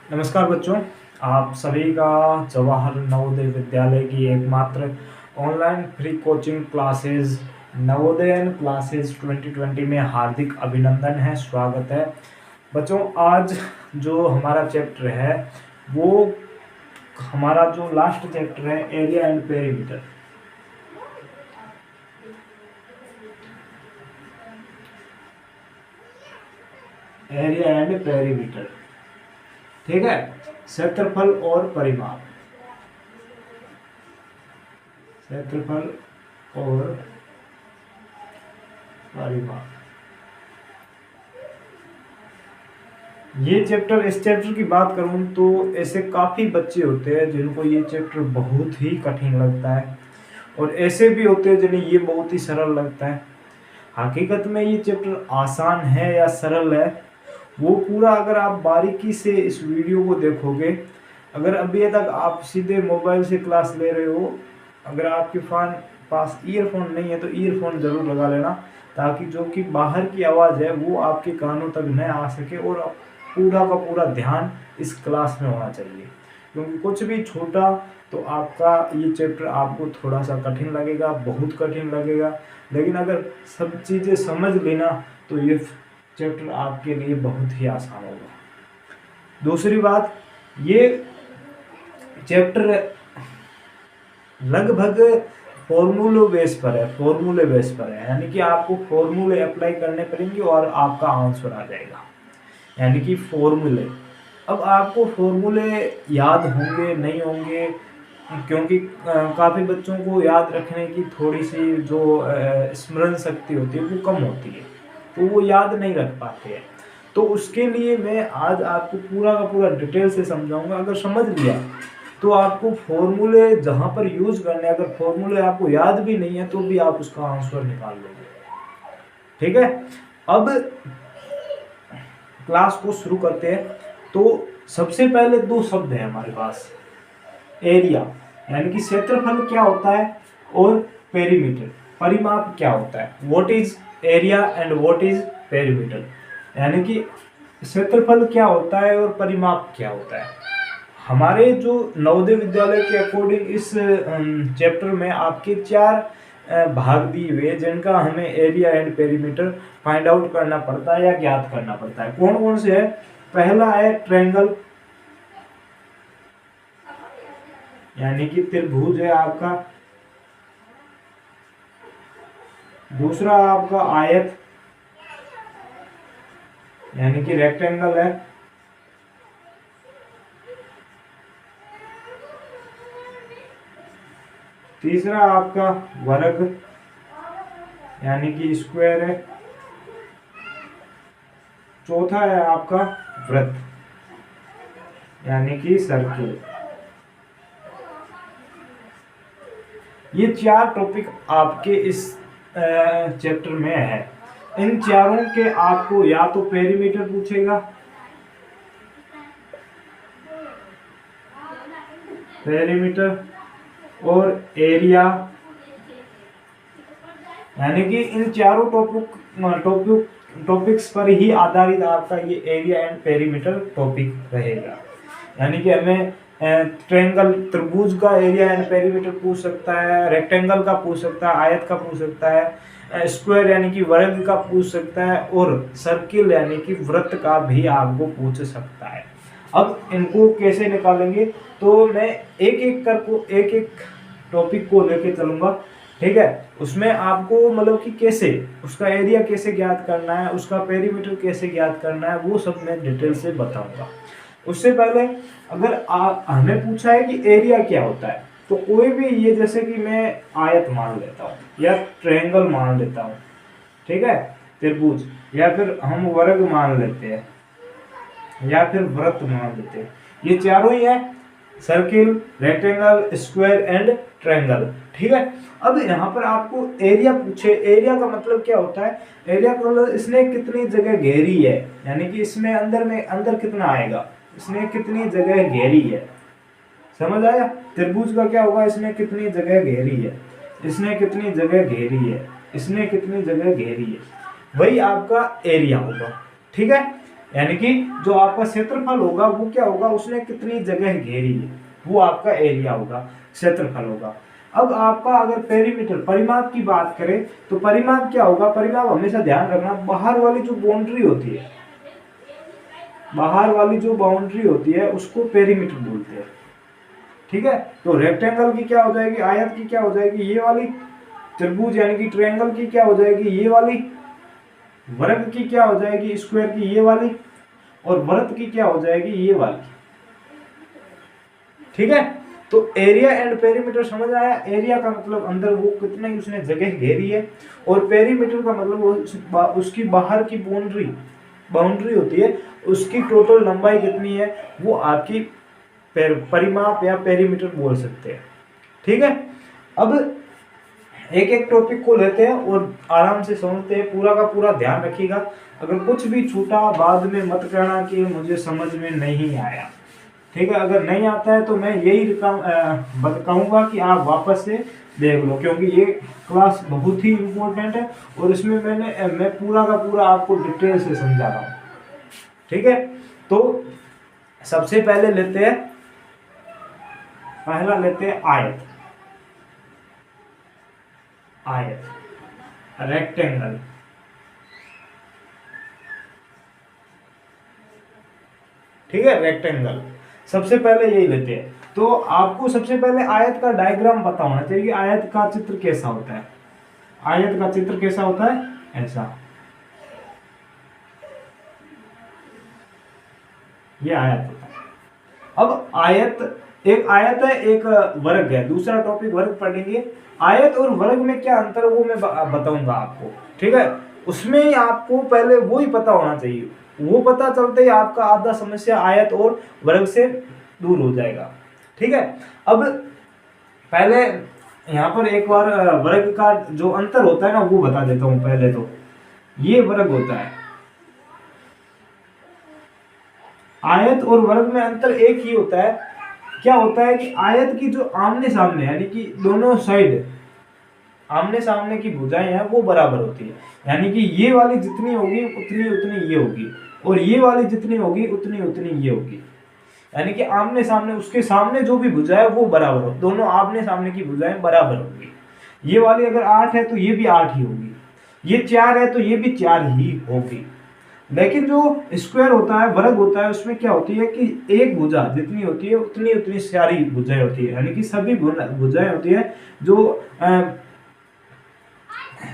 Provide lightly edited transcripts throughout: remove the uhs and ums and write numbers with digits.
नमस्कार बच्चों, आप सभी का जवाहर नवोदय विद्यालय की एकमात्र online free coaching classes Navodayan classes 2020 में हार्दिक अभिनंदन है, स्वागत है। बच्चों, आज जो हमारा चैप्टर है वो हमारा जो लास्ट चैप्टर है area and perimeter. Area and perimeter, ठीक है। क्षेत्रफल और परिमाप, क्षेत्रफल और परिमाप, ये चैप्टर, इस चैप्टर की बात करूं तो ऐसे काफ़ी बच्चे होते हैं जिनको ये चैप्टर बहुत ही कठिन लगता है और ऐसे भी होते हैं जिन्हें ये बहुत ही सरल लगता है। हकीकत में ये चैप्टर आसान है या सरल है, वो पूरा अगर आप बारीकी से इस वीडियो को देखोगे, अगर अभी तक आप सीधे मोबाइल से क्लास ले रहे हो, अगर आपके पास ईयरफोन नहीं है तो ईयरफोन ज़रूर लगा लेना, ताकि जो कि बाहर की आवाज़ है वो आपके कानों तक न आ सके और पूरा का पूरा ध्यान इस क्लास में होना चाहिए। क्योंकि कुछ भी छोटा तो आपका ये चैप्टर आपको थोड़ा सा कठिन लगेगा, बहुत कठिन लगेगा, लेकिन अगर सब चीज़ें समझ लेना तो ये चैप्टर आपके लिए बहुत ही आसान होगा। दूसरी बात, ये चैप्टर लगभग फॉर्मूले बेस पर है, यानी कि आपको फॉर्मूले अप्लाई करने पड़ेंगे और आपका आंसर आ जाएगा, यानी कि फॉर्मूले। अब आपको फॉर्मूले याद होंगे नहीं होंगे, क्योंकि काफ़ी बच्चों को याद रखने की थोड़ी सी जो स्मरण शक्ति होती है वो कम होती है, तो वो याद नहीं रख पाते हैं। तो उसके लिए मैं आज आपको पूरा का पूरा डिटेल से समझाऊंगा। अगर समझ लिया तो आपको फॉर्मूले जहाँ पर यूज करने, अगर फॉर्मूले आपको याद भी नहीं है तो भी आप उसका आंसर निकाल लोगे, ठीक है। अब क्लास को शुरू करते हैं। तो सबसे पहले दो शब्द है हमारे पास, एरिया यानी कि क्षेत्रफल क्या होता है और पेरीमीटर परिमाप क्या होता है। What is area and what is perimeter, यानी कि क्षेत्रफल क्या होता है और परिमाप क्या होता है। हमारे जो नवोदय विद्यालय के अकॉर्डिंग इस चैप्टर में आपके 4 भाग दिए हुए, जिनका हमें area and perimeter find out करना पड़ता है या ज्ञात करना पड़ता है। कौन कौन से है? पहला है ट्रायंगल, यानी कि त्रिभुज है आपका। दूसरा आपका आयत, यानी कि रेक्टेंगल है। तीसरा आपका वर्ग, यानी कि स्क्वायर है। चौथा है आपका वृत्त, यानी कि सर्किल। ये 4 टॉपिक आपके इस चैप्टर में है। इन चारों के आपको या तो पेरीमीटर पूछेगा, पेरीमीटर और एरिया, यानी कि इन चारों टॉपिक्स पर ही आधारित आपका ये एरिया एंड पेरीमीटर टॉपिक रहेगा। यानी कि हमें ट्रायंगल त्रिभुज का एरिया एंड पेरीमीटर पूछ सकता है, रेक्टेंगल का पूछ सकता है, आयत का पूछ सकता है, स्क्वायर यानी कि वर्ग का पूछ सकता है, और सर्किल यानी कि वृत्त का भी आपको पूछ सकता है। अब इनको कैसे निकालेंगे, तो मैं एक एक टॉपिक को लेके चलूंगा, ठीक है। उसमें आपको मतलब कि कैसे उसका एरिया कैसे ज्ञात करना है, उसका पेरीमीटर कैसे ज्ञात करना है, वो सब मैं डिटेल से बताऊंगा। उससे पहले अगर हमें पूछा है कि एरिया क्या होता है, तो कोई भी ये, जैसे कि मैं आयत मान लेता हूँ या ट्रायंगल मान लेता हूँ, ठीक है, त्रिभुज, या फिर हम वर्ग मान लेते हैं या फिर वृत्त मान लेते हैं, ये चारों ही है, circle, rectangle, square and triangle, ठीक है। अब यहाँ पर आपको एरिया पूछे, एरिया का मतलब क्या होता है? एरिया का मतलब इसने कितनी जगह घेरी है, यानी कि इसमें अंदर कितना आएगा, इसने कितनी जगह घेरी है, समझ आया। त्रिभुज का क्या होगा, इसने कितनी जगह घेरी है, इसने कितनी जगह घेरी है, इसने कितनी जगह घेरी है, वही आपका एरिया होगा, ठीक है। यानी कि जो आपका क्षेत्रफल होगा वो क्या होगा, उसने कितनी जगह घेरी है, वो आपका एरिया होगा, क्षेत्रफल होगा। अब आपका अगर पेरीमीटर परिमाप की बात करें तो परिमाप क्या होगा, परिमाप हमेशा ध्यान रखना बाहर वाली जो बाउंड्री होती है, बाहर वाली जो बाउंड्री होती है उसको पेरीमीटर बोलते हैं। ठीक है, तो रेक्टेंगल की क्या हो जाएगी, आयत की क्या हो जाएगी ये वाली, त्रिभुज यानी कि ट्रायंगल की क्या हो जाएगी ये वाली, वर्ग की क्या हो जाएगी स्क्वायर की ये वाली, और वृत्त की क्या हो जाएगी ये वाली। ठीक है, तो एरिया एंड पेरीमीटर समझ आया। एरिया का मतलब अंदर वो कितनी उसने जगह घेरी है, और पेरीमीटर का मतलब वो उसकी बाहर की बाउंड्री होती है, उसकी टोटल लंबाई कितनी है, वो आपकी परिमाप या पेरीमीटर बोल सकते हैं। ठीक है, अब एक एक टॉपिक को लेते हैं और आराम से समझते हैं, पूरा का पूरा ध्यान रखिएगा। अगर कुछ भी छूटा बाद में मत कहना कि मुझे समझ में नहीं आया। ठीक है, अगर नहीं आता है तो मैं यही कहूँगा कि आप वापस से देख लो, क्योंकि ये क्लास बहुत ही इम्पोर्टेंट है और इसमें मैं पूरा का पूरा आपको डिटेल से समझा रहा हूँ। ठीक है, तो सबसे पहले लेते हैं आयत, रेक्टेंगल। ठीक है, रेक्टेंगल सबसे पहले यही लेते हैं। तो आपको सबसे पहले आयत का डायग्राम पता होना चाहिए, आयत का चित्र कैसा होता है। आयत का चित्र कैसा होता है, ऐसा, ये आयत होता है। अब एक आयत है, एक वर्ग है, दूसरा टॉपिक वर्ग पढ़ेंगे। आयत और वर्ग में क्या अंतर है वो मैं बताऊंगा आपको। ठीक है, उसमें आपको पहले वो ही पता होना चाहिए, वो पता चलते ही आपका आधा समस्या आयत और वर्ग से दूर हो जाएगा। ठीक है, अब पहले यहाँ पर एक बार वर्ग का जो अंतर होता है ना वो बता देता हूँ। पहले तो ये वर्ग होता है, आयत और वर्ग में अंतर एक ही होता है। क्या होता है कि आयत की जो आमने सामने यानी कि दोनों साइड आमने सामने की भुजाएं हैं वो बराबर होती है, यानी कि ये वाली जितनी होगी उतनी उतनी ये होगी, और ये वाली जितनी होगी उतनी उतनी ये होगी। यानी कि आमने सामने, उसके सामने जो भी भुजा है वो बराबर हो, दोनों आमने सामने की भुजाएं बराबर होगी। ये वाली अगर 8 है तो ये भी 8 ही होगी, ये 4 है तो ये भी 4 ही होगी। लेकिन जो स्क्वायर होता है, वर्ग होता है, उसमें क्या होती है कि एक भुजा जितनी होती है उतनी उतनी सारी भुजाएं होती है, यानी कि सभी भुजाएं होती है जो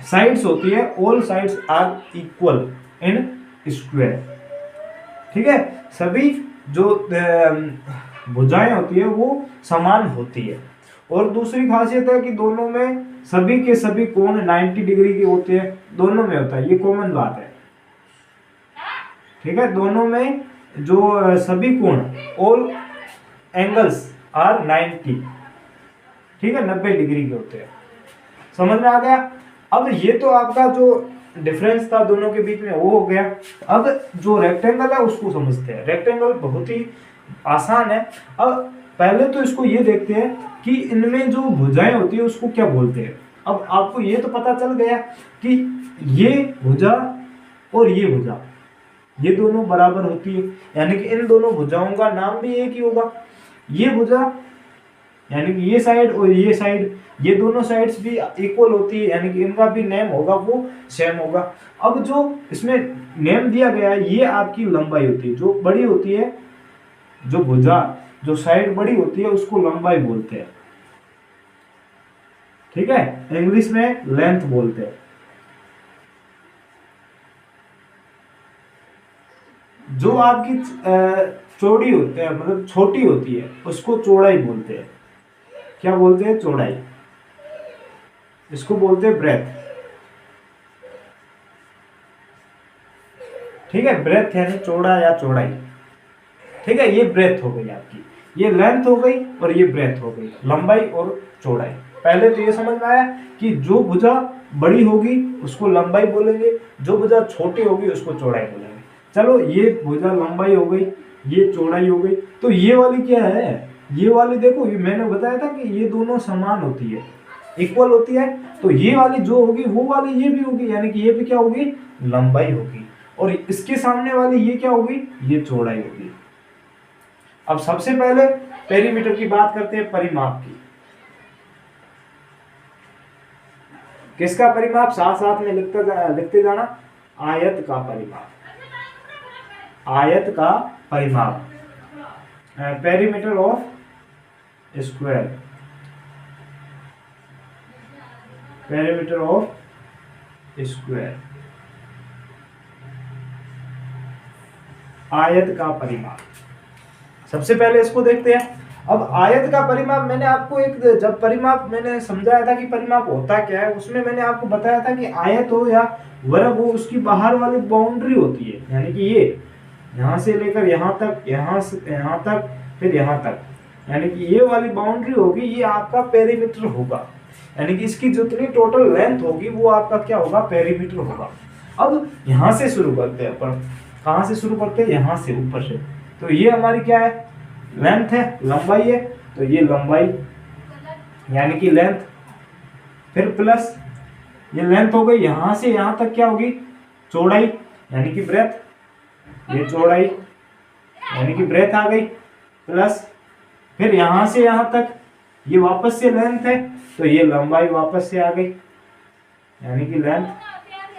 साइड्स होती है, all sides are equal in square. ठीक है, सभी जो भुजाएं होती है वो समान होती है। और दूसरी खासियत है कि दोनों में सभी के सभी कोण 90 डिग्री के होते हैं, दोनों में होता है, ये कॉमन बात है। ठीक है, दोनों में जो सभी कोण, ऑल एंगल्स आर 90, ठीक है, 90 डिग्री के होते हैं। समझ में आ गया। अब ये तो आपका जो डिफरेंस था दोनों के बीच में वो हो गया। अब जो रेक्टेंगल है उसको समझते हैं। रेक्टेंगल बहुत ही आसान है। अब पहले तो इसको ये देखते हैं कि इनमें जो भुजाएं होती है उसको क्या बोलते हैं। अब आपको ये तो पता चल गया कि ये भुजा और ये भुजा ये दोनों बराबर होती है, यानी कि इन दोनों भुजाओं का नाम भी एक ही होगा। ये भुजा यानी कि ये साइड और ये साइड, ये दोनों साइड्स भी इक्वल होती है, यानी कि इनका भी नेम होगा वो सेम होगा। अब जो इसमें नेम दिया गया है ये आपकी लंबाई होती है, जो बड़ी होती है, जो भुजा जो साइड बड़ी होती है उसको लंबाई बोलते हैं। ठीक है, इंग्लिश में लेंथ बोलते हैं। जो आपकी चौड़ी होती है, मतलब छोटी होती है, उसको चौड़ाई बोलते हैं। क्या बोलते हैं? चौड़ाई। इसको बोलते हैं ब्रेथ। ठीक है, ब्रेथ यानी चौड़ा या चौड़ाई। ठीक है, ये ब्रेथ हो गई आपकी, ये लेंथ हो गई और ये ब्रेथ हो गई, लंबाई और चौड़ाई। पहले तो ये समझ में आया कि जो भुजा बड़ी होगी उसको लंबाई बोलेंगे, जो भुजा छोटी होगी उसको चौड़ाई बोलेंगे। चलो, ये भुजा लंबाई हो गई, ये चौड़ाई हो गई। तो ये वाली क्या है? ये वाली देखो, ये मैंने बताया था कि ये दोनों समान होती है, इक्वल होती है। तो ये वाली जो होगी वो वाली ये भी होगी, यानी कि ये भी क्या होगी? लंबाई होगी। और इसके सामने वाली ये क्या होगी, ये चौड़ाई होगी। अब सबसे पहले पेरीमीटर की बात करते हैं, परिमाप की। किसका परिमाप, साथ साथ में लिखते जाना, आयत का परिमाप, आयत का परिमाप, perimeter of square, perimeter of square, आयत का परिमाप। सबसे पहले इसको देखते हैं। अब आयत का परिमाप, मैंने आपको एक, जब परिमाप मैंने समझाया था कि परिमाप होता क्या है, उसमें मैंने आपको बताया था कि आयत हो या वर्ग हो, उसकी बाहर वाली बाउंड्री होती है, यानी कि ये यहां से लेकर यहां तक, यहां से यहां तक, फिर यहां तक, यानी कि ये वाली बाउंड्री होगी, ये आपका पेरीमीटर होगा। यानी कि इसकी जितनी टोटल लेंथ होगी वो आपका क्या होगा, पेरीमीटर होगा। अब यहां से शुरू करते हैं अपन, कहां से शुरू करते हैं, यहां से, ऊपर से। तो ये हमारी क्या है, लेंथ है, लंबाई है, तो ये लंबाई यानी कि लेंथ, फिर प्लस ये लेंथ हो गई, यहां से यहां तक क्या होगी, चौड़ाई यानी कि ब्रेथ, ये चौड़ाई यानी कि ब्रेथ आ गई, प्लस फिर यहां से यहां तक ये वापस से लेंथ है, तो ये लंबाई वापस से आ गई यानी कि लेंथ,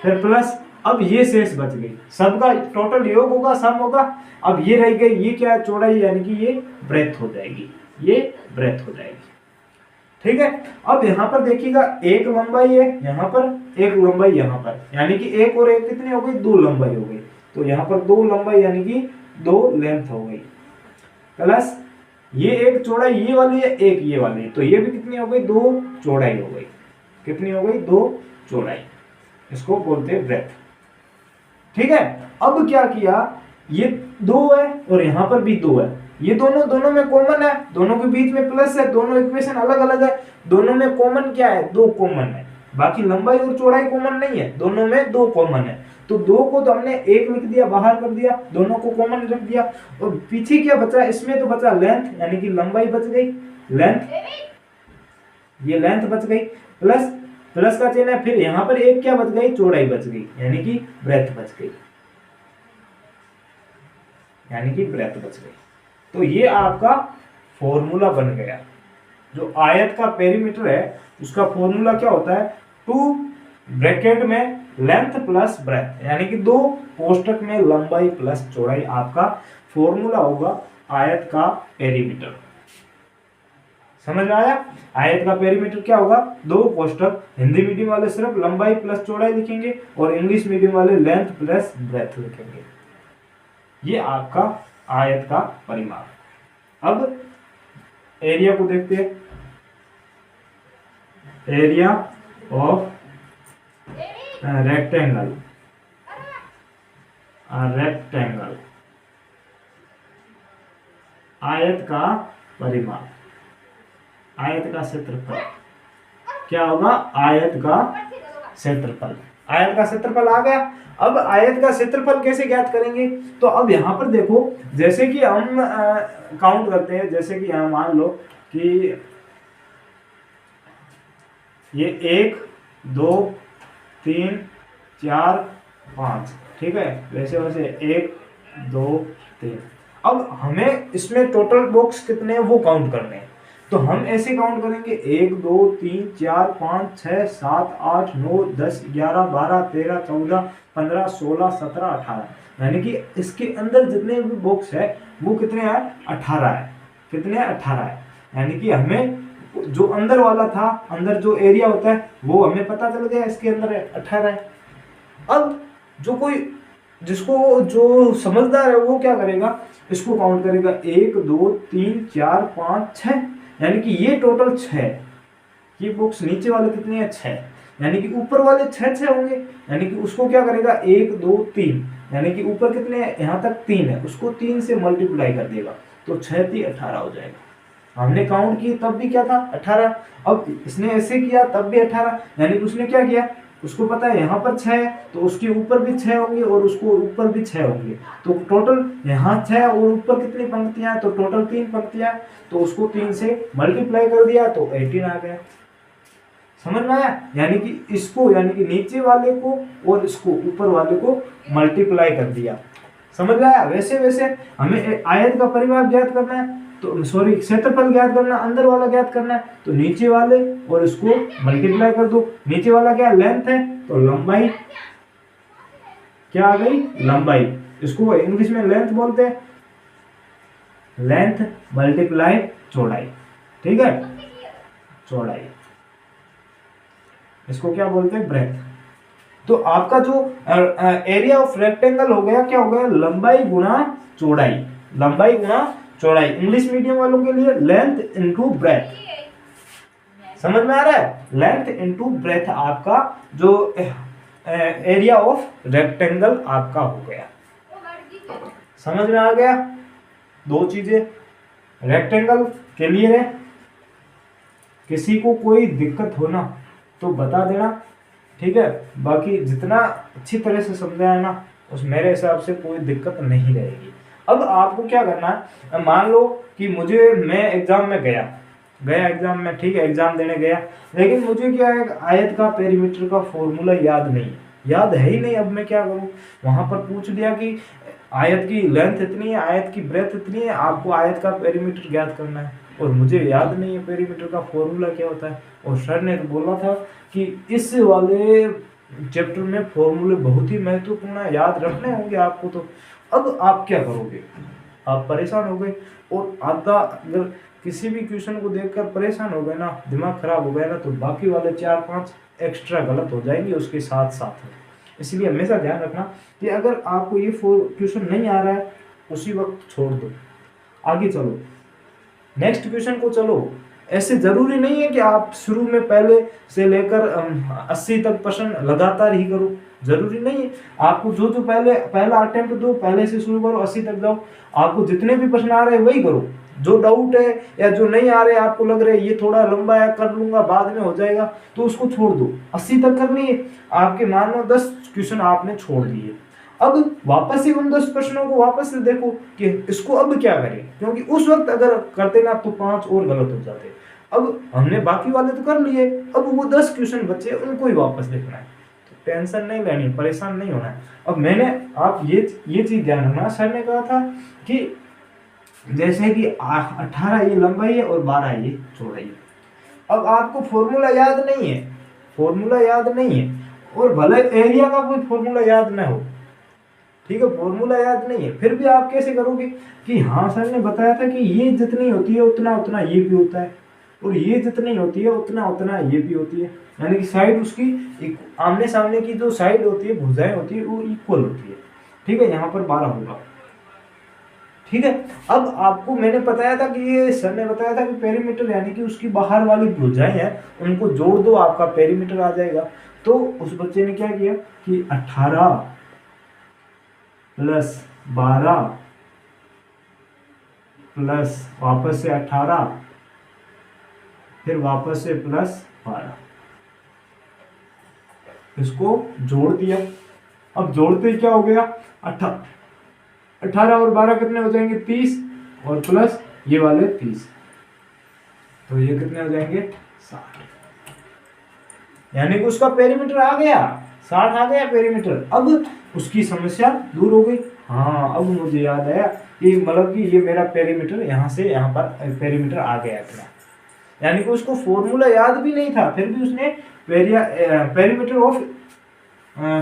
फिर प्लस अब ये शेष बच गई, सबका टोटल योग होगा, सम होगा। अब ये रह गई, ये क्या है, चौड़ाई यानी कि ये ब्रेथ हो जाएगी, ये ब्रेथ हो जाएगी। ठीक है, अब यहाँ पर देखिएगा, एक लंबाई है यहाँ पर, एक लंबाई यहाँ पर, यानी कि एक और एक कितनी हो गई, दो लंबाई हो गई। तो यहाँ पर दो लंबाई यानी कि दो लेंथ हो गई, प्लस ये एक चौड़ाई ये वाली है, एक ये वाली है, तो ये भी कितनी हो गई, दो चौड़ाई हो गई। कितनी हो गई, दो चौड़ाई, इसको बोलते हैं ब्रेथ। ठीक है, अब क्या किया, ये दो है और यहाँ पर भी दो है, ये दोनों में कॉमन है, दोनों के बीच में प्लस है, दोनों इक्वेशन अलग अलग है, दोनों में कॉमन क्या है, दो कॉमन है, बाकी लंबाई और चौड़ाई कॉमन नहीं है, दोनों में दो कॉमन है। तो दो को तो हमने एक लिख दिया, बाहर कर दिया, दोनों को कॉमन रख दिया, और पीछे क्या बचा, इसमें तो बचा लेंथ, यानी कि लंबाई बच गई, लेंथ, ये लेंथ बच गई, प्लस प्लस का चिन्ह है, फिर यहां पर एक क्या बच गई, चौड़ाई बच गई, यानी कि ब्रेथ बच गई, यानी कि ब्रेथ बच गई। तो ये आपका फॉर्मूला बन गया। जो आयत का पेरीमीटर है उसका फॉर्मूला क्या होता है, 2 ब्रैकेट में लेंथ प्लस ब्रेथ, यानी कि दो कोष्टक में लंबाई प्लस चौड़ाई, आपका फॉर्मूला होगा आयत का पेरीमीटर। समझ में आया, आयत का पेरीमीटर क्या होगा, दो कोष्टक, हिंदी मीडियम वाले सिर्फ लंबाई प्लस चौड़ाई लिखेंगे और इंग्लिश मीडियम वाले लेंथ प्लस ब्रेथ लिखेंगे। ये आपका आयत का परिमाप। अब एरिया को देखते हैं, एरिया ऑफ रेक्टेंगल, रेक्टेंगल, आयत का परिमाप, आयत का क्षेत्रफल क्या होगा, आयत का क्षेत्रफल, आयत का क्षेत्रफल आ गया। अब आयत का क्षेत्रफल कैसे ज्ञात करेंगे, तो अब यहां पर देखो, जैसे कि हम काउंट करते हैं, जैसे कि यहां मान लो कि ये 1 2 3 4 5, ठीक है, वैसे वैसे 1 2 3। अब हमें इसमें टोटल बॉक्स कितने हैं वो काउंट करने हैं, तो हम ऐसे काउंट करेंगे 1 2 3 4 5 6 7 8 9 10 11 12 13 14 15 16 17 18, यानी कि इसके अंदर जितने भी बॉक्स है वो कितने हैं, 18 है। कितने हैं, 18 है, यानी कि हमें जो अंदर वाला था, अंदर जो एरिया होता है वो हमें पता चल गया, इसके अंदर है 18 है। अब जो कोई, जिसको जो समझदार है वो क्या करेगा, इसको काउंट करेगा 1 2 3 4 5 6, यानी कि ये टोटल 6, ये बॉक्स नीचे वाले कितने हैं, 6, यानी कि ऊपर वाले 6 होंगे, यानी कि उसको क्या करेगा 1 2 3, यानी कि ऊपर कितने हैं, यहाँ तक 3 है, उसको 3 से मल्टीप्लाई कर देगा, तो 6 3 18 हो जाएगा। हमने काउंट की तब भी क्या था, 18। अब इसने ऐसे किया तब भी 18, यानी कि उसने क्या किया, उसको पता है यहाँ पर 6 है तो उसके ऊपर भी 6 होंगे और उसको ऊपर भी 6 होंगे, तो टोटल यहाँ 6 और ऊपर कितनी पंक्तियां, तो टोटल 3 पंक्तियां, तो उसको 3 से मल्टीप्लाई कर दिया तो 18 आ गया। समझ में आया? यानी कि इसको, यानी कि नीचे वाले को और इसको ऊपर वाले को मल्टीप्लाई कर दिया। समझ में आया? वैसे वैसे हमें आयत का परिमाप ज्ञात करना है, तो सॉरी क्षेत्रफल ज्ञात करना, अंदर वाला ज्ञात करना है, तो नीचे वाले और इसको मल्टीप्लाई कर दो। नीचे वाला क्या लेंथ है, तो लंबाई क्या आ गई, लंबाई। इसको इंग्लिश में लेंथ बोलते हैं, लेंथ मल्टीप्लाई चौड़ाई। ठीक है, चौड़ाई, इसको क्या बोलते हैं, ब्रेथ। तो आपका जो एरिया ऑफ रेक्टेंगल हो गया, क्या हो गया, लंबाई गुणा चौड़ाई, लंबाई गुणा चौड़ाई। इंग्लिश मीडियम वालों के लिए लेंथ इनटू ब्रेथ। समझ में आ रहा है? लेंथ इनटू ब्रेथ आपका जो एरिया ऑफ रेक्टेंगल आपका हो गया। समझ में आ गया? दो चीजें रेक्टेंगल के लिए है। किसी को कोई दिक्कत हो ना तो बता देना, ठीक है? बाकी जितना अच्छी तरह से समझाया ना, उस मेरे हिसाब से कोई दिक्कत नहीं रहेगी। अब आपको क्या करना है, मान लो कि मैं एग्जाम में गया एग्जाम में, ठीक है, एग्जाम देने गया, लेकिन मुझे क्या है, आयत का पेरीमीटर का फॉर्मूला याद है ही नहीं। अब मैं क्या करूं? वहां पर पूछ दिया कि आयत की लेंथ इतनी है, आयत की ब्रेथ इतनी है, आपको आयत का पेरीमीटर ज्ञात करना है, और मुझे याद नहीं है पेरीमीटर का फॉर्मूला क्या होता है। और सर ने तो बोला था कि इस वाले चैप्टर में फॉर्मूले बहुत ही महत्वपूर्ण है, याद रखने होंगे आपको। तो अब आप क्या करोगे? आप परेशान हो गए, और आधा अगर किसी भी क्वेश्चन को देखकर परेशान हो गए ना, दिमाग खराब हो गया ना, तो बाकी वाले 4-5 एक्स्ट्रा गलत हो जाएंगे उसके साथ साथ में। इसलिए हमेशा ध्यान रखना कि अगर आपको ये क्वेश्चन नहीं आ रहा है, उसी वक्त छोड़ दो, आगे चलो, नेक्स्ट क्वेश्चन को चलो। ऐसे जरूरी नहीं है कि आप शुरू में पहले से लेकर 80 तक प्रश्न लगातार ही करो, जरूरी नहीं है। आपको जो पहला अटेम्प्ट दो, पहले से शुरू करो, 80 तक जाओ। आपको जितने भी प्रश्न आ रहे हैं वही करो। जो डाउट है या जो नहीं आ रहे, आपको लग रहा है ये थोड़ा लंबा है, कर लूंगा, बाद में हो जाएगा, तो उसको छोड़ दो। 80 तक करनी है। आपके मान लो 10 क्वेश्चन आपने छोड़ दिए, अब वापस से उन 10 प्रश्नों को वापस से देखो कि इसको अब क्या करें, क्योंकि उस वक्त अगर करते ना तो 5 और गलत हो जाते। अब हमने बाकी वाले तो कर लिए, अब वो 10 क्वेश्चन बचे, उनको ही वापस देखना है। तो टेंशन नहीं लेनी, परेशान नहीं होना है। अब मैंने आप ये चीज ध्यान रखना, सर ने कहा था कि जैसे कि 18 ये लंबाई है और 12 ये चौड़ाई है। अब आपको फॉर्मूला याद नहीं है, और भले एरिया का कोई फॉर्मूला याद ना हो, ठीक है, फॉर्मूला याद नहीं है, फिर भी आप कैसे करोगे कि हाँ सर ने बताया था कि ये जितनी होती है उतना उतना ये भी होता है, और ये जितनी होती है उतना उतना ये भी होती है। यानी कि साइड उसकी आमने सामने की जो साइड होती है, भुजाएं होती है, वो इक्वल होती है। ठीक है, यहाँ पर 12 होगा। ठीक है, अब आपको मैंने बताया था कि ये सर ने बताया था कि पेरीमीटर यानी कि उसकी बाहर वाली भुजाएं हैं, उनको जोड़ दो, आपका पेरीमीटर आ जाएगा। तो उस बच्चे ने क्या किया कि 18 प्लस 12 प्लस वापस से 18, फिर वापस से प्लस 12, इसको जोड़ दिया। अब जोड़ते क्या हो गया, 18 और 12 कितने हो जाएंगे, 30, और प्लस ये वाले 30, तो ये कितने हो जाएंगे, 60। यानी कि उसका पेरीमीटर आ गया, 60 आ गया पेरीमीटर। अब उसकी समस्या दूर हो गई। हाँ, अब मुझे याद आया कि मतलब कि ये मेरा पेरीमीटर यहाँ से यहाँ पर पेरीमीटर आ गया इतना। यानी कि उसको फॉर्मूला याद भी नहीं था, फिर भी उसने पेरीमीटर ऑफ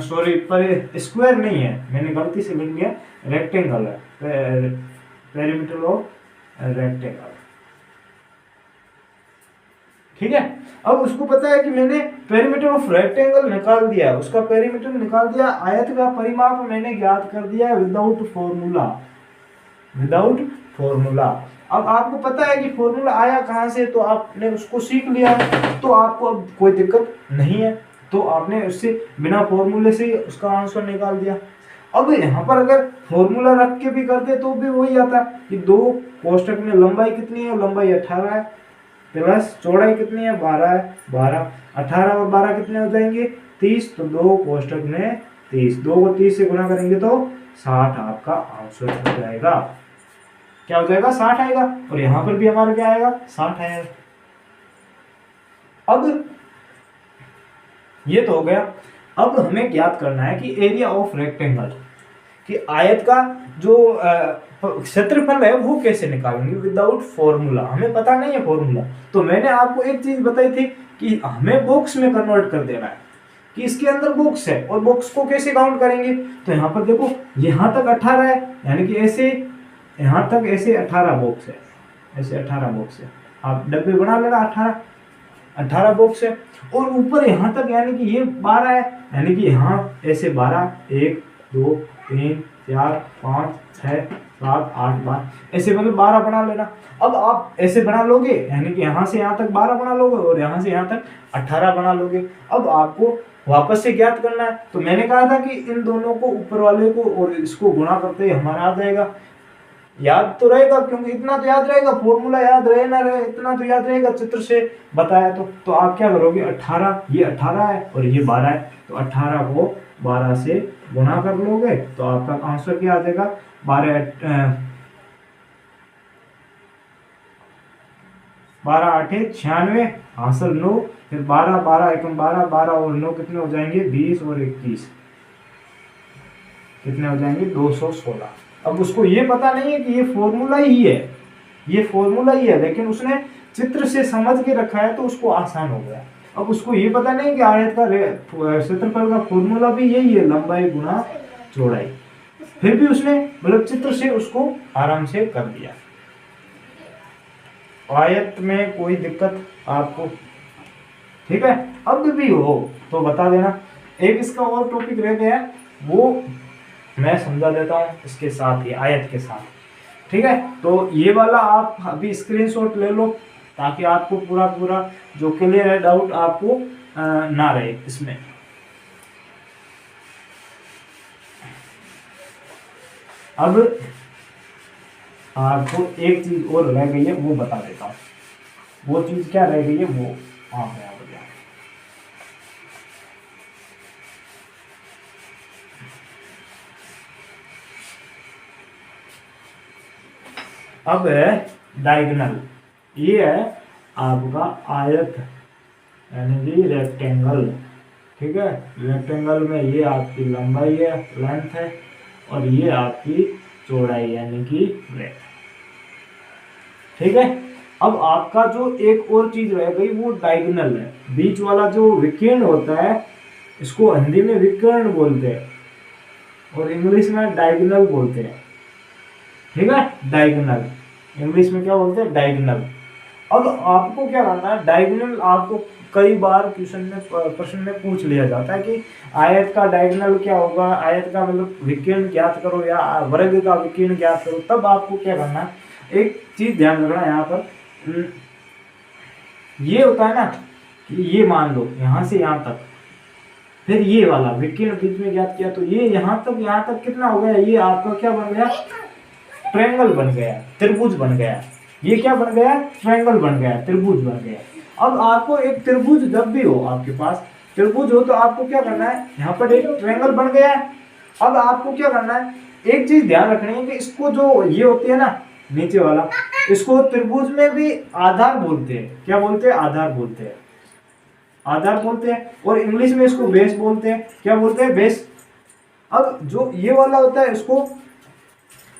सॉरी पर स्क्वायर नहीं है, मैंने गलती से लिख दिया, रेक्टेंगल है, पेरीमीटर ऑफ रेक्टेंगल। ठीक है, अब उसको पता है कि मैंने पेरीमीटर ऑफ रेक्टेंगल निकाल दिया, उसका पेरीमीटर निकाल दिया, आयत का परिमाप मैंने ज्ञात कर दिया विदाउट फॉर्मूला। अब आपको पता है कि फॉर्मूला आया कहां से, तो आपने उसको सीख लिया, तो आपको अब कोई दिक्कत नहीं है, तो आपने उससे बिना फॉर्मूले से उसका आंसर निकाल दिया। अब यहाँ पर अगर फॉर्मूला रख के भी करते तो भी वही आता कि 2 कोष्टक में लंबाई कितनी है, लंबाई 18 है, प्लस चौड़ाई कितनी है, 12 है, 12, 18 और 12 कितने हो जाएंगे, 30, तो 2 कोष्टक में 30, 2 को 30 से गुना करेंगे तो 60 आपका आंसर हो जाएगा। क्या हो जाएगा, 60 आएगा, और यहाँ पर भी हमारा क्या आएगा, 60 आएगा। अब ये तो हो गया। अब हमें ज्ञात करना है कि एरिया ऑफ रेक्टेंगल, कि आयत का जो क्षेत्रफल है वो कैसे निकालेंगे विदाउट फॉर्मूला। हमें पता नहीं है फॉर्मूला, तो मैंने आपको एक चीज बताई थी कि हमें बॉक्स में कन्वर्ट कर देना है, कि इसके अंदर बॉक्स है और बॉक्स को कैसे काउंट करेंगे। तो यहाँ पर देखो यहाँ तक 18 है, यानी कि ऐसे यहाँ तक ऐसे 18 बॉक्स है, ऐसे 18 बॉक्स है। आप डब्बे बना लेना, 18 बॉक्स है। और ऊपर यहाँ तक यानी कि ये 12 है, यानी कि यहाँ ऐसे 12, 1 2 3 4 5 6 7 8 12, ऐसे मतलब 12 बना लेना। अब आप ऐसे बना लोगे, यानी कि यहाँ से यहाँ तक 12 बना लोगे और यहाँ से यहाँ तक 18 बना लोगे। अब आपको वापस से ज्ञात करना है, तो मैंने कहा था कि इन दोनों को, ऊपर वाले को और इसको गुणा करते ही हमारा आ जाएगा। याद तो रहेगा, क्योंकि इतना तो याद रहेगा, फॉर्मूला याद रहे ना रहे इतना तो याद रहेगा, चित्र से बताया तो आप क्या करोगे, 18, ये 18 है और ये 12 है, तो 18 को 12 से गुणा कर लोगे तो आपका आंसर क्या आ जाएगा, 12 8 96, आंसर 9। फिर 12 12 एकम 12, 12 और 9 कितने हो जाएंगे, 20 और 21 कितने हो जाएंगे, 216। अब उसको ये पता नहीं है कि ये फॉर्मूला ही है, ये फॉर्मूला ही है, लेकिन उसने चित्र से समझ के रखा है तो उसको आसान हो गया। अब उसको ये पता नहीं कि आयत का क्षेत्रफल का फॉर्मूला भी यही है, लंबाई गुना चौड़ाई। फिर भी उसने मतलब चित्र से उसको आराम से कर दिया। आयत में कोई दिक्कत आपको, ठीक है, अब भी हो तो बता देना। एक इसका और टॉपिक रह गया है, वो मैं समझा देता हूँ इसके साथ ही, आयत के साथ, ठीक है। तो ये वाला आप अभी स्क्रीनशॉट ले लो, ताकि आपको पूरा पूरा जो क्लियर है डाउट आपको ना रहे इसमें। अब आपको एक चीज और रह गई है, वो बता देता हूँ। वो चीज क्या रह गई है, वो हाँ है बढ़िया। अब है डायगोनल, ये है आपका आयत यानी कि रेक्टेंगल, ठीक है। रेक्टेंगल में ये आपकी लंबाई है, लेंथ है, और ये आपकी चौड़ाई यानी कि ब्रेथ, ठीक है। अब आपका जो एक और चीज रह गई वो डायगोनल है, बीच वाला जो विकर्ण होता है, इसको हिंदी में विकर्ण बोलते हैं और इंग्लिश में डायगोनल बोलते हैं, ठीक है। डायगोनल इंग्लिश में क्या बोलते हैं, डायगोनल। अब आपको क्या करना है, डायगोनल आपको कई बार क्वेश्चन में, प्रश्न में पूछ लिया जाता है कि आयत का डायगोनल क्या होगा, आयत का मतलब विकर्ण ज्ञात करो या वर्ग का विकर्ण ज्ञात करो। तब आपको क्या करना है, एक चीज ध्यान रखना यहाँ पर, ये होता है ना कि ये मान लो यहाँ से यहाँ तक, फिर ये वाला विकर्ण बीच में ज्ञात किया, तो ये यहाँ तक कितना हो गया, ये आपका क्या बन गया, ट्रायंगल बन गया, त्रिभुज बन गया। ये क्या बन गया, ट्रायंगल बन गया, त्रिभुज बन गया। अब आपको एक त्रिभुज जब भी हो, आपके पास त्रिभुज हो, तो आपको क्या करना है, यहाँ पर एक ट्रायंगल बन गया है। अब आपको क्या करना है, एक चीज ध्यान रखनी है कि इसको जो ये होती है ना नीचे वाला, इसको त्रिभुज में भी आधार बोलते हैं। क्या बोलते हैं, आधार बोलते हैं, आधार बोलते हैं। और इंग्लिश में इसको बेस बोलते हैं। क्या बोलते हैं, बेस। अब जो ये वाला होता है इसको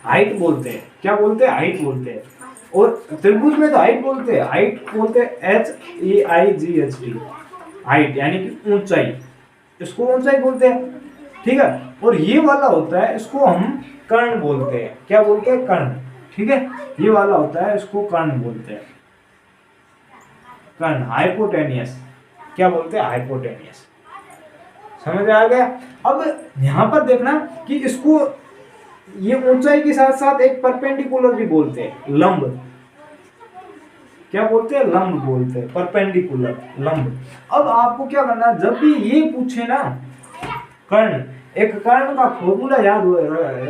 हाइट बोलते हैं। क्या बोलते हैं, हाइट बोलते हैं। और त्रिभुज में तो हाइट बोलते हैं, हाइट बोलते हैं HEIGHT, हाइट यानी कि ऊंचाई, इसको ऊंचाई बोलते हैं, ठीक है। और ये वाला होता है, इसको हम कर्ण बोलते हैं। क्या बोलते हैं, कर्ण, ठीक है। ये वाला होता है, इसको कर्ण बोलते हैं, कर्ण, हाइपोटेनियस। क्या बोलते हैं, हाइपोटेनियस। समझ आ गया। अब यहां पर देखना कि इसको ये ऊंचाई के साथ साथ एक परपेंडिकुलर भी बोलते हैं, लंब। क्या बोलते हैं, लंब बोलते हैं, परपेंडिकुलर, लंब। अब आपको क्या करना है, जब भी ये पूछे ना कर्ण, एक कर्ण का फॉर्मूला याद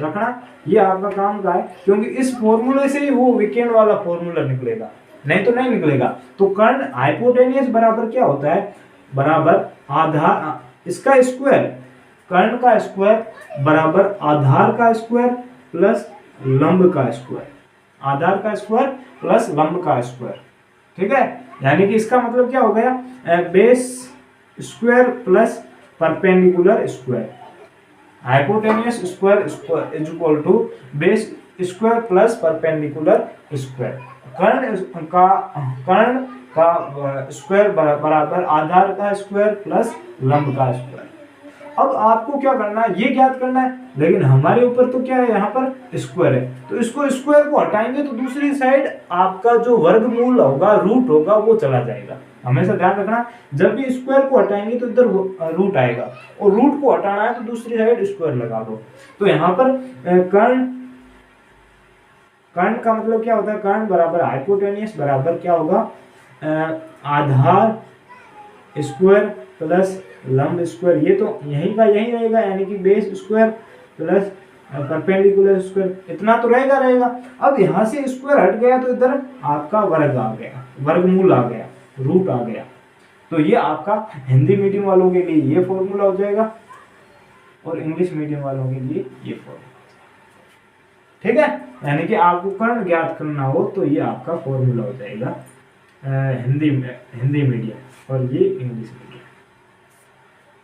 रखना, ये आपका काम का है, क्योंकि इस फॉर्मूले से ही वो विकर्ण वाला फॉर्मूला निकलेगा, नहीं तो नहीं निकलेगा। तो कर्ण हाइपोटेनियस बराबर क्या होता है, बराबर आधार, इसका स्क्वायर, कर्ण का स्क्वायर बराबर आधार का स्क्वायर प्लस लंब का स्क्वायर, आधार का स्क्वायर प्लस लंब का स्क्वायर, ठीक है। यानी कि इसका मतलब क्या हो गया, base square plus perpendicular square, hypotenuse square is equal to base square plus perpendicular square. कर्ण का स्क्वायर बराबर आधार का स्क्वायर प्लस लंब का स्क्वायर। अब आपको क्या करना है, ये ज्ञात करना है, लेकिन हमारे ऊपर तो क्या है, यहाँ पर स्क्वायर है, तो इसको स्क्वायर को हटाएंगे तो दूसरी साइड आपका जो वर्गमूल होगा, रूट होगा, वो चला जाएगा। हमेशा ध्यान रखना, जब भी स्क्वायर को हटाएंगे तो इधर रूट आएगा, और रूट को हटाना है तो दूसरी साइड स्क्वायर लगा दो। तो यहाँ पर कर्ण का मतलब क्या होता है, कर्ण बराबर हाइपोटेन्यूस बराबर क्या होगा, आधार स्क्वायर प्लस लंब स्क्वायर, ये तो यही का यही रहेगा, यानी कि base square plus perpendicular square, इतना तो रहेगा। अब यहाँ से स्क्वायर हट गया तो इधर आपका वर्ग आ गया, वर्गमूल आ गया, रूट आ गया। तो ये आपका हिंदी मीडियम वालों के लिए ये फॉर्मूला हो जाएगा, और इंग्लिश मीडियम वालों के लिए ये फॉर्मूला। ठीक है, यानी कि आपको कर्ण ज्ञात करना हो तो ये आपका फॉर्मूला हो जाएगा हिंदी मीडियम, और ये इंग्लिश मीडियम।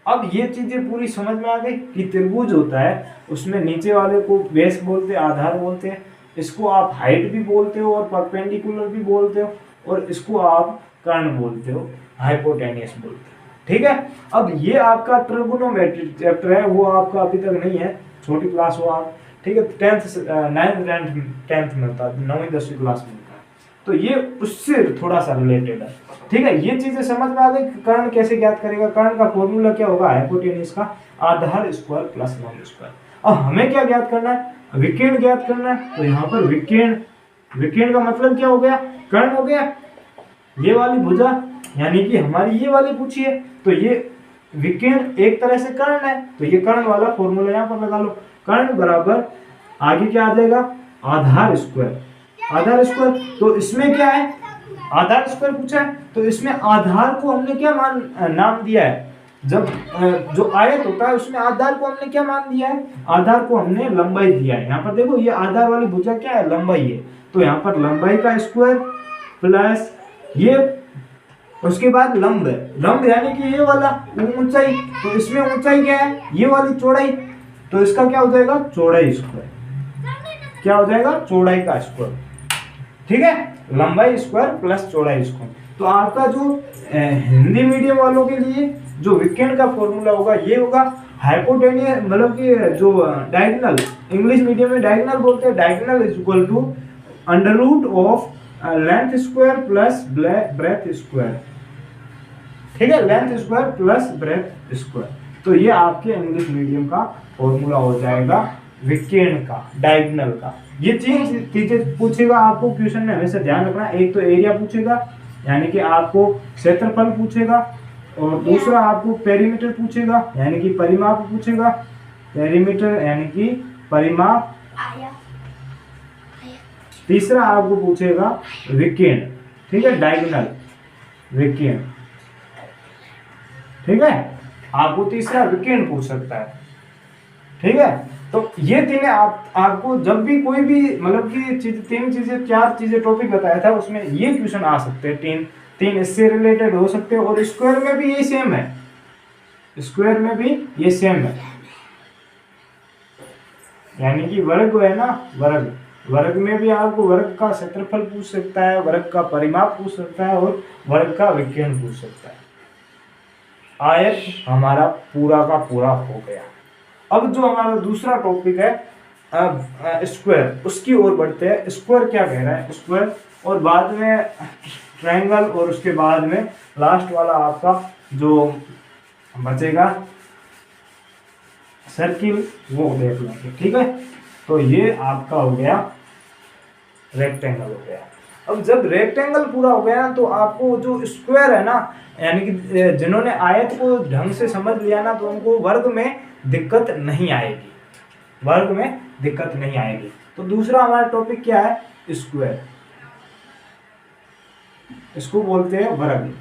अब ये चीजें पूरी समझ में आ गई कि त्रिभुज होता है, उसमें नीचे वाले को बेस बोलते हैं, आधार बोलते हैं, इसको आप हाइट भी बोलते हो और परपेंडिकुलर भी बोलते हो, और इसको आप कर्ण बोलते हो, हाइपोटेन्यूस बोलते हो। ठीक है, अब ये आपका ट्रिगोनोमेट्री चैप्टर है, वो आपका अभी तक नहीं है, छोटी क्लास हो आप, ठीक है, 10th मिलता है, 9वीं 10वीं क्लास में मिलता है, तो ये उससे थोड़ा सा रिलेटेड है। ठीक है, ये चीजें समझ में आ गई। कर्ण कैसे ज्ञात करेगा, कर्ण का फॉर्मूला क्या होगा, हाइपोटेन्यूस का आधार स्क्वायर प्लस लंब स्क्वायर। अब हमें क्या ज्ञात करना है, विकीर्ण ज्ञात करना है। तो यहाँ पर विकीर्ण का मतलब क्या हो गया, कर्ण हो गया, ये वाली भुजा, यानी कि हमारी ये वाली पूछी है, तो ये विकीर्ण एक तरह से कर्ण है, तो ये कर्ण वाला फॉर्मूला यहाँ पर लगा लो। कर्ण बराबर आगे क्या आ जाएगा, आधार स्क्वायर, आधार स्क्वायर, तो इसमें क्या है, आधार स्क्वायर पूछा है, तो इसमें आधार को हमने क्या नाम दिया है, जब जो आयत होता है उसमें आधार को हमने क्या मान दिया है, आधार को हमने लंबाई दिया है। यहाँ पर देखो, ये आधार वाली भुजा क्या है, लंबाई है, तो यहाँ पर लंबाई का स्क्वायर प्लस ये, उसके बाद लंब है, लंब यानी कि ये वाला ऊंचाई, तो इसमें ऊंचाई क्या है, ये वाली चौड़ाई, तो इसका क्या हो जाएगा, चौड़ाई स्क्वायर, क्या हो जाएगा, चौड़ाई का स्क्वायर। ठीक है, लंबाई स्क्वायर प्लस चौड़ाई स्क्वायर। तो आपका जो हिंदी मीडियम वालों के लिए जो विकीर्ण का फॉर्मूला होगा ये होगा हाइपोटेन्यूस, मतलब कि जो डायगोनल, इंग्लिश मीडियम में डायगोनल बोलते हैं, diagonal is equal to under root of length square plus breadth square. ठीक है, length square plus breadth square, तो ये आपके इंग्लिश मीडियम का फॉर्मूला हो जाएगा विकीर्ण का, डायगोनल का। ये तीन चीजें पूछेगा आपको क्वेश्चन में, हमेशा ध्यान रखना। एक तो एरिया पूछेगा, यानी कि आपको क्षेत्रफल पूछेगा, और दूसरा आपको पेरीमीटर पूछेगा, यानी कि परिमाप पूछेगा, पेरीमीटर यानी कि परिमाप। तीसरा आपको पूछेगा विकीर्ण, ठीक है, डायगोनल विकीर्ण। ठीक है, आपको तीसरा विकीर्ण पूछ सकता है। ठीक है, तो ये तीन आपको जब भी कोई भी मतलब कि तीन चीजें, चार चीजें टॉपिक बताया था, उसमें ये क्वेश्चन आ सकते हैं, तीन इससे रिलेटेड हो सकते हैं। और स्क्वायर में भी ये सेम है, स्क्वायर में भी ये सेम है, यानी कि वर्ग है ना, वर्ग में भी आपको वर्ग का क्षेत्रफल पूछ सकता है, वर्ग का परिमाप पूछ सकता है, और वर्ग का विकीर्ण पूछ सकता है। आयत हमारा पूरा का पूरा हो गया। अब जो हमारा दूसरा टॉपिक है स्क्वायर, उसकी ओर बढ़ते हैं। स्क्वायर क्या कह रहा है, स्क्वायर, और बाद में ट्रायंगल, और उसके बाद में लास्ट वाला आपका जो बचेगा सर्किल, वो देख लेंगे। ठीक है, तो ये आपका हो गया रेक्टेंगल हो गया। अब जब रेक्टेंगल पूरा हो गया ना, तो आपको जो स्क्वायर है ना, यानी कि जिन्होंने आयत को ढंग से समझ लिया ना, तो उनको वर्ग में दिक्कत नहीं आएगी, वर्ग में दिक्कत नहीं आएगी। तो दूसरा हमारा टॉपिक क्या है, स्क्वायर, इसको बोलते हैं वर्ग।